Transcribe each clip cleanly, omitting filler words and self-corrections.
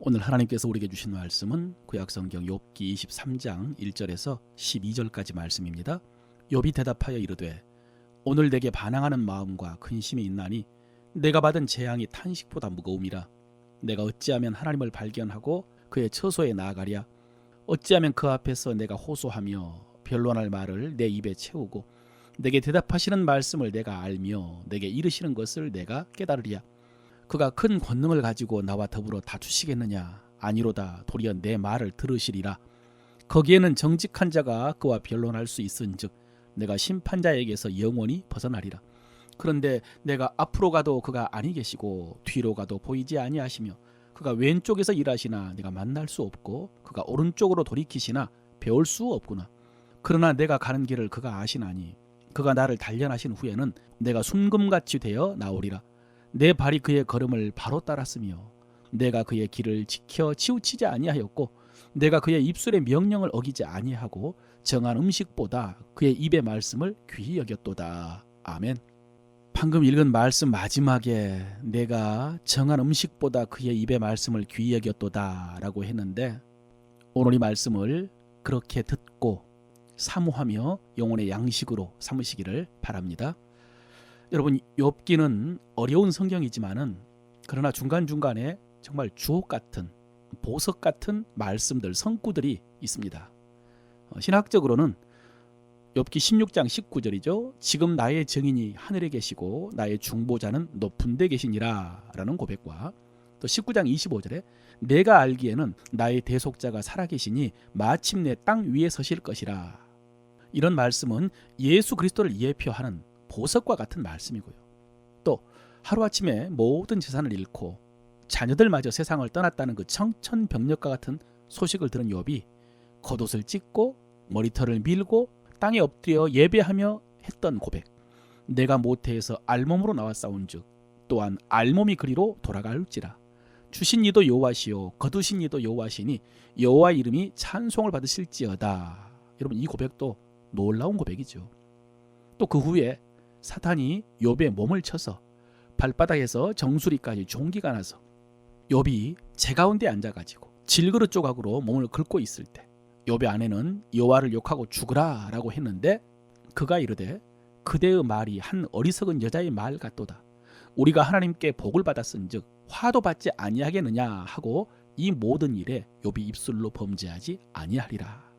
오늘 하나님께서 우리에게 주신 말씀은 구약성경 욥기 23장 1절에서 12절까지 말씀입니다. 욥이 대답하여 이르되 오늘 내게 반항하는 마음과 근심이 있나니 내가 받은 재앙이 탄식보다 무거움이라. 내가 어찌하면 하나님을 발견하고 그의 처소에 나아가랴. 어찌하면 그 앞에서 내가 호소하며 변론할 말을 내 입에 채우고 내게 대답하시는 말씀을 내가 알며 내게 이르시는 것을 내가 깨달으랴. 그가 큰 권능을 가지고 나와 더불어 다투시겠느냐? 아니로다. 도리어 내 말을 들으시리라. 거기에는 정직한 자가 그와 변론할 수 있은즉 내가 심판자에게서 영원히 벗어나리라. 그런데 내가 앞으로 가도 그가 아니 계시고 뒤로 가도 보이지 아니하시며 그가 왼쪽에서 일하시나 내가 만날 수 없고 그가 오른쪽으로 돌이키시나 배울 수 없구나. 그러나 내가 가는 길을 그가 아시나니 그가 나를 단련하신 후에는 내가 순금같이 되어 나오리라. 내 발이 그의 걸음을 바로 따랐으며 내가 그의 길을 지켜 치우치지 아니하였고 내가 그의 입술의 명령을 어기지 아니하고 정한 음식보다 그의 입의 말씀을 귀히 여겼도다. 아멘. 방금 읽은 말씀 마지막에 내가 정한 음식보다 그의 입의 말씀을 귀히 여겼도다 라고 했는데 오늘 이 말씀을 그렇게 듣고 사모하며 영혼의 양식으로 삼으시기를 바랍니다. 여러분, 욥기는 어려운 성경이지만은 그러나 중간중간에 정말 주옥 같은 보석 같은 말씀들, 성구들이 있습니다. 신학적으로는 욥기 16장 19절이죠. 지금 나의 증인이 하늘에 계시고 나의 중보자는 높은 데 계시니라 라는 고백과 또 19장 25절에 내가 알기에는 나의 대속자가 살아계시니 마침내 땅 위에 서실 것이라. 이런 말씀은 예수 그리스도를 예표하는 보석과 같은 말씀이고요. 또 하루아침에 모든 재산을 잃고 자녀들마저 세상을 떠났다는 그 청천벽력과 같은 소식을 들은 욥이 겉옷을 찢고 머리털을 밀고 땅에 엎드려 예배하며 했던 고백. 내가 모태에서 알몸으로 나와 싸운즉 또한 알몸이 그리로 돌아갈지라. 주신 이도 여호와시요 거두신 이도 여호와시니 여호와 이름이 찬송을 받으실지어다. 여러분, 이 고백도 놀라운 고백이죠. 또 그 후에 사탄이 욥의 몸을 쳐서 발바닥에서 정수리까지 종기가 나서 욥이 제 가운데 앉아가지고 질그릇 조각으로 몸을 긁고 있을 때 욥의 아내는 여호와를 욕하고 죽으라 라고 했는데 그가 이르되 그대의 말이 한 어리석은 여자의 말 같도다. 우리가 하나님께 복을 받았은즉 화도 받지 아니하겠느냐 하고 이 모든 일에 욥이 입술로 범죄하지 아니하리라.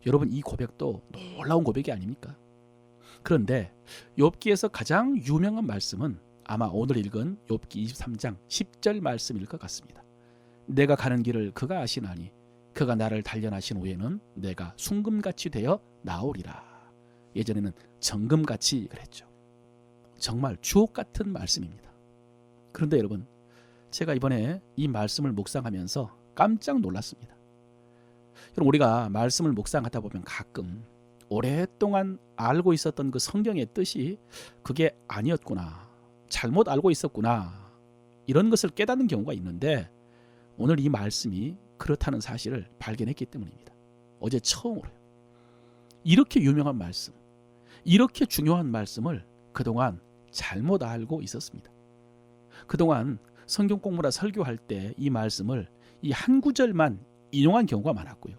여러분, 이 고백도 놀라운 고백이 아닙니까? 그런데 욥기에서 가장 유명한 말씀은 아마 오늘 읽은 욥기 23장 10절 말씀일 것 같습니다. 내가 가는 길을 그가 아시나니 그가 나를 단련하신 후에는 내가 순금같이 되어 나오리라. 예전에는 정금같이 그랬죠. 정말 주옥 같은 말씀입니다. 그런데 여러분, 제가 이번에 이 말씀을 묵상하면서 깜짝 놀랐습니다. 여러분, 우리가 말씀을 묵상하다 보면 가끔 오랫동안 알고 있었던 그 성경의 뜻이 그게 아니었구나, 잘못 알고 있었구나, 이런 것을 깨닫는 경우가 있는데 오늘 이 말씀이 그렇다는 사실을 발견했기 때문입니다. 어제 처음으로요. 이렇게 유명한 말씀, 이렇게 중요한 말씀을 그동안 잘못 알고 있었습니다. 그동안 성경 공부나 설교할 때 이 말씀을 이 한 구절만 인용한 경우가 많았고요.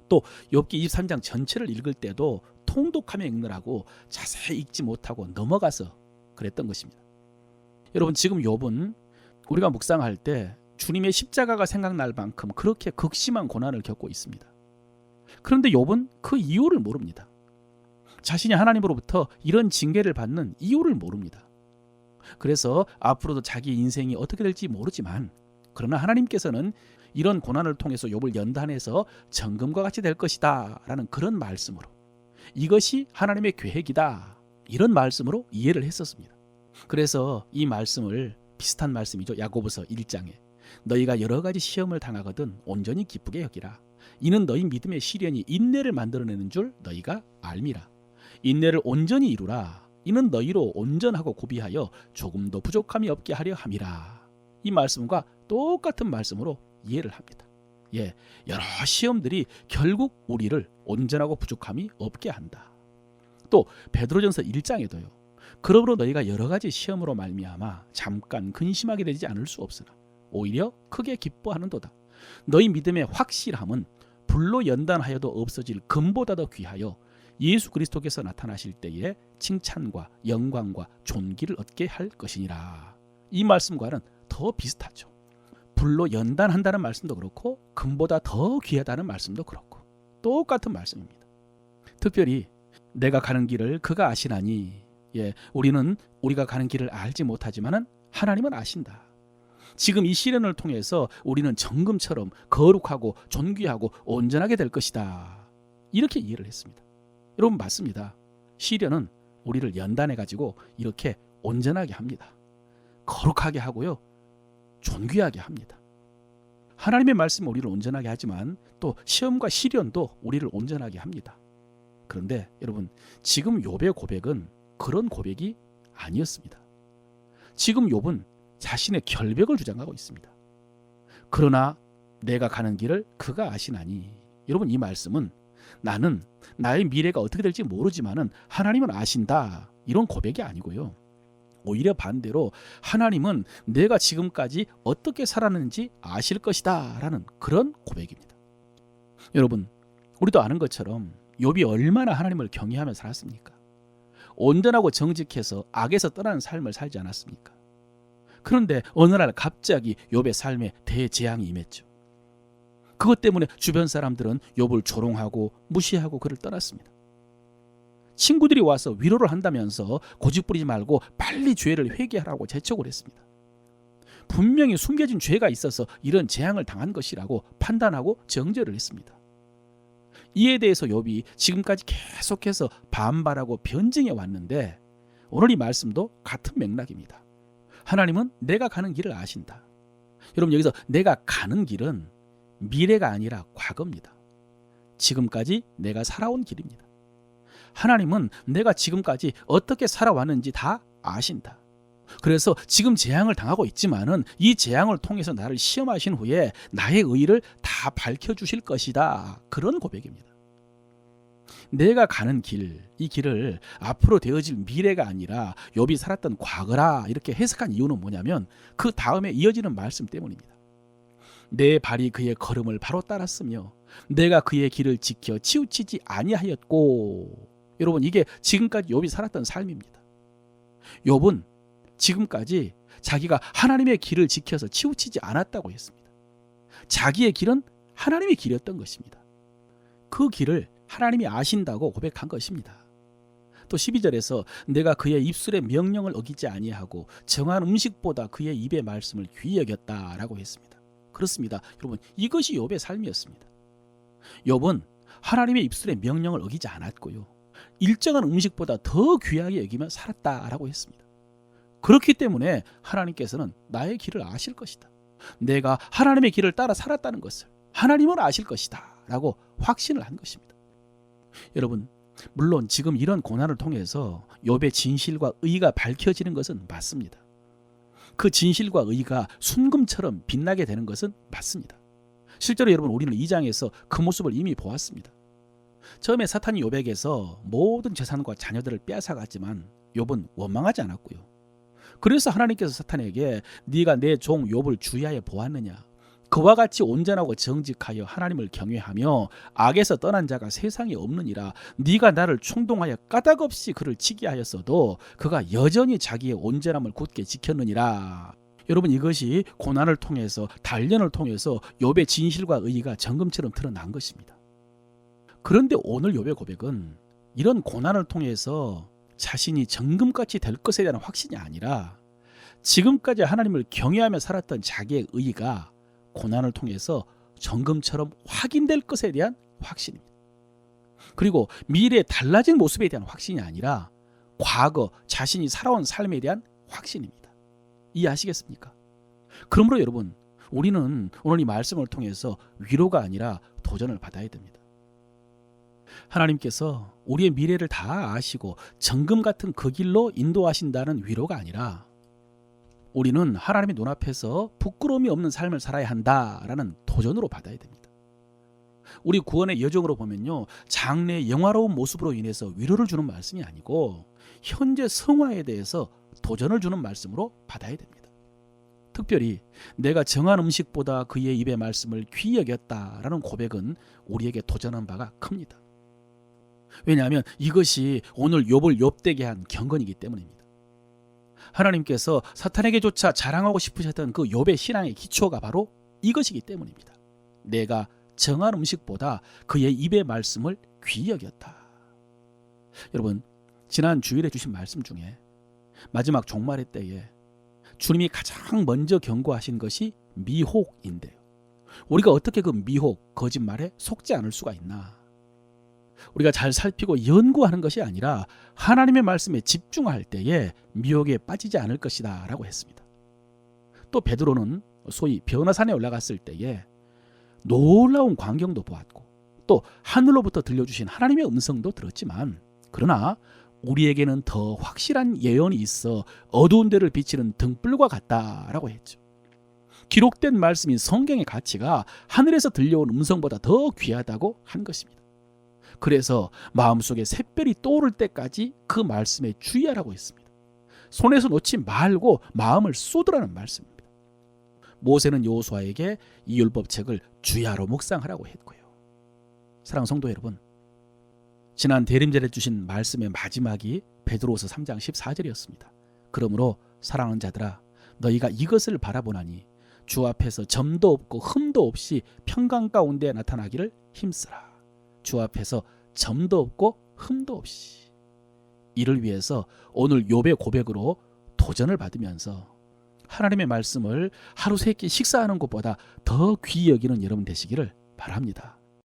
또 욥기 23장 전체를 읽을 때도 통독하며 읽느라고 자세히 읽지 못하고 넘어가서 그랬던 것입니다. 여러분, 지금 욥은 우리가 묵상할 때 주님의 십자가가 생각날 만큼 그렇게 극심한 고난을 겪고 있습니다. 그런데 욥은 그 이유를 모릅니다. 자신이 하나님으로부터 이런 징계를 받는 이유를 모릅니다. 그래서 앞으로도 자기 인생이 어떻게 될지 모르지만 그러나 하나님께서는 이런 고난을 통해서 욥을 연단해서 정금과 같이 될 것이다 라는 그런 말씀으로, 이것이 하나님의 계획이다 이런 말씀으로 이해를 했었습니다. 그래서 이 말씀을, 비슷한 말씀이죠, 야고보서 1장에 너희가 여러 가지 시험을 당하거든 온전히 기쁘게 여기라. 이는 너희 믿음의 시련이 인내를 만들어내는 줄 너희가 알미라. 인내를 온전히 이루라. 이는 너희로 온전하고 고비하여 조금도 부족함이 없게 하려 함이라. 이 말씀과 똑같은 말씀으로 이해를 합니다. 여러 시험들이 결국 우리를 온전하고 부족함이 없게 한다. 또 베드로전서 1장에도요. 그러므로 너희가 여러 가지 시험으로 말미암아 잠깐 근심하게 되지 않을 수 없으나 오히려 크게 기뻐하는도다. 너희 믿음의 확실함은 불로 연단하여도 없어질 금보다 더 귀하여 예수 그리스도께서 나타나실 때에 칭찬과 영광과 존귀를 얻게 할 것이니라. 이 말씀과는 더 비슷하죠. 불로 연단한다는 말씀도 그렇고 금보다 더 귀하다는 말씀도 그렇고 똑같은 말씀입니다. 특별히 내가 가는 길을 그가 아시나니, 우리는 우리가 가는 길을 알지 못하지만은 하나님은 아신다. 지금 이 시련을 통해서 우리는 정금처럼 거룩하고 존귀하고 온전하게 될 것이다. 이렇게 이해를 했습니다. 여러분, 맞습니다. 시련은 우리를 연단해가지고 이렇게 온전하게 합니다. 거룩하게 하고요, 존귀하게 합니다. 하나님의 말씀은 우리를 온전하게 하지만 또 시험과 시련도 우리를 온전하게 합니다. 그런데 여러분, 지금 욥의 고백은 그런 고백이 아니었습니다. 지금 욥은 자신의 결백을 주장하고 있습니다. 그러나 내가 가는 길을 그가 아시나니. 여러분, 이 말씀은 나는 나의 미래가 어떻게 될지 모르지만은 하나님은 아신다, 이런 고백이 아니고요. 오히려 반대로 하나님은 내가 지금까지 어떻게 살았는지 아실 것이다 라는 그런 고백입니다. 여러분, 우리도 아는 것처럼 욥이 얼마나 하나님을 경외하며 살았습니까? 온전하고 정직해서 악에서 떠나는 삶을 살지 않았습니까? 그런데 어느 날 갑자기 욥의 삶에 대재앙이 임했죠. 그것 때문에 주변 사람들은 욥을 조롱하고 무시하고 그를 떠났습니다. 친구들이 와서 위로를 한다면서 고집부리지 말고 빨리 죄를 회개하라고 재촉을 했습니다. 분명히 숨겨진 죄가 있어서 이런 재앙을 당한 것이라고 판단하고 정죄를 했습니다. 이에 대해서 욥이 지금까지 계속해서 반발하고 변증해 왔는데 오늘 이 말씀도 같은 맥락입니다. 하나님은 내가 가는 길을 아신다. 여러분, 여기서 내가 가는 길은 미래가 아니라 과거입니다. 지금까지 내가 살아온 길입니다. 하나님은 내가 지금까지 어떻게 살아왔는지 다 아신다. 그래서 지금 재앙을 당하고 있지만은 이 재앙을 통해서 나를 시험하신 후에 나의 의의를 다 밝혀주실 것이다. 그런 고백입니다. 내가 가는 길, 이 길을 앞으로 되어질 미래가 아니라 욥이 살았던 과거라 이렇게 해석한 이유는 뭐냐면 그 다음에 이어지는 말씀 때문입니다. 내 발이 그의 걸음을 바로 따랐으며 내가 그의 길을 지켜 치우치지 아니하였고. 여러분, 이게 지금까지 욥이 살았던 삶입니다. 욥은 지금까지 자기가 하나님의 길을 지켜서 치우치지 않았다고 했습니다. 자기의 길은 하나님의 길이었던 것입니다. 그 길을 하나님이 아신다고 고백한 것입니다. 또 12절에서 내가 그의 입술의 명령을 어기지 아니하고 정한 음식보다 그의 입의 말씀을 귀히 여겼다라고 했습니다. 그렇습니다. 여러분, 이것이 욥의 삶이었습니다. 욥은 하나님의 입술의 명령을 어기지 않았고요, 일정한 음식보다 더 귀하게 여기며 살았다라고 했습니다. 그렇기 때문에 하나님께서는 나의 길을 아실 것이다, 내가 하나님의 길을 따라 살았다는 것을 하나님은 아실 것이다 라고 확신을 한 것입니다. 여러분, 물론 지금 이런 고난을 통해서 욥의 진실과 의가 밝혀지는 것은 맞습니다. 그 진실과 의가 순금처럼 빛나게 되는 것은 맞습니다. 실제로 여러분, 우리는 2장에서 그 모습을 이미 보았습니다. 처음에 사탄이 욥에게서 모든 재산과 자녀들을 빼앗아갔지만 욥은 원망하지 않았고요. 그래서 하나님께서 사탄에게 네가 내 종 욥을 주의하여 보았느냐, 그와 같이 온전하고 정직하여 하나님을 경외하며 악에서 떠난 자가 세상에 없느니라. 네가 나를 충동하여 까닭없이 그를 치게 하였어도 그가 여전히 자기의 온전함을 굳게 지켰느니라. 여러분, 이것이 고난을 통해서, 단련을 통해서 욥의 진실과 의의가 정금처럼 드러난 것입니다. 그런데 오늘 욥의 고백은 이런 고난을 통해서 자신이 정금같이 될 것에 대한 확신이 아니라 지금까지 하나님을 경외하며 살았던 자기의 의의가 고난을 통해서 정금처럼 확인될 것에 대한 확신입니다. 그리고 미래의 달라진 모습에 대한 확신이 아니라 과거 자신이 살아온 삶에 대한 확신입니다. 이해하시겠습니까? 그러므로 여러분, 우리는 오늘 이 말씀을 통해서 위로가 아니라 도전을 받아야 됩니다. 하나님께서 우리의 미래를 다 아시고 정금 같은 그 길로 인도하신다는 위로가 아니라 우리는 하나님의 눈앞에서 부끄러움이 없는 삶을 살아야 한다라는 도전으로 받아야 됩니다. 우리 구원의 여정으로 보면요, 장래의 영화로운 모습으로 인해서 위로를 주는 말씀이 아니고 현재 성화에 대해서 도전을 주는 말씀으로 받아야 됩니다. 특별히 내가 정한 음식보다 그의 입의 말씀을 귀히 여겼다라는 고백은 우리에게 도전한 바가 큽니다. 왜냐하면 이것이 오늘 욥을 욥되게 한 경건이기 때문입니다. 하나님께서 사탄에게조차 자랑하고 싶으셨던 그 욥의 신앙의 기초가 바로 이것이기 때문입니다. 내가 정한 음식보다 그의 입의 말씀을 귀히 여겼다. 여러분, 지난 주일에 주신 말씀 중에 마지막 종말의 때에 주님이 가장 먼저 경고하신 것이 미혹인데요. 우리가 어떻게 그 미혹, 거짓말에 속지 않을 수가 있나? 우리가 잘 살피고 연구하는 것이 아니라 하나님의 말씀에 집중할 때에 미혹에 빠지지 않을 것이다 라고 했습니다. 또 베드로는 소위 변화산에 올라갔을 때에 놀라운 광경도 보았고 또 하늘로부터 들려주신 하나님의 음성도 들었지만, 그러나 우리에게는 더 확실한 예언이 있어 어두운 데를 비치는 등불과 같다라고 했죠. 기록된 말씀인 성경의 가치가 하늘에서 들려온 음성보다 더 귀하다고 한 것입니다. 그래서 마음속에 샛별이 떠오를 때까지 그 말씀에 주의하라고 했습니다. 손에서 놓지 말고 마음을 쏟으라는 말씀입니다. 모세는 여호수아에게 이 율법책을 주야로 묵상하라고 했고요. 사랑하는 성도 여러분, 지난 대림절에 주신 말씀의 마지막이 베드로후서 3장 14절이었습니다. 그러므로 사랑하는 자들아, 너희가 이것을 바라보나니 주 앞에서 점도 없고 흠도 없이 평강 가운데 나타나기를 힘쓰라. 주 앞에서 점도 없고 흠도 없이. 이를 위해서 오늘 욥의 고백으로 도전을 받으면서 하나님의 말씀을 하루 세 끼 식사하는 것보다 더 귀히 여기는 여러분 되시기를 바랍니다.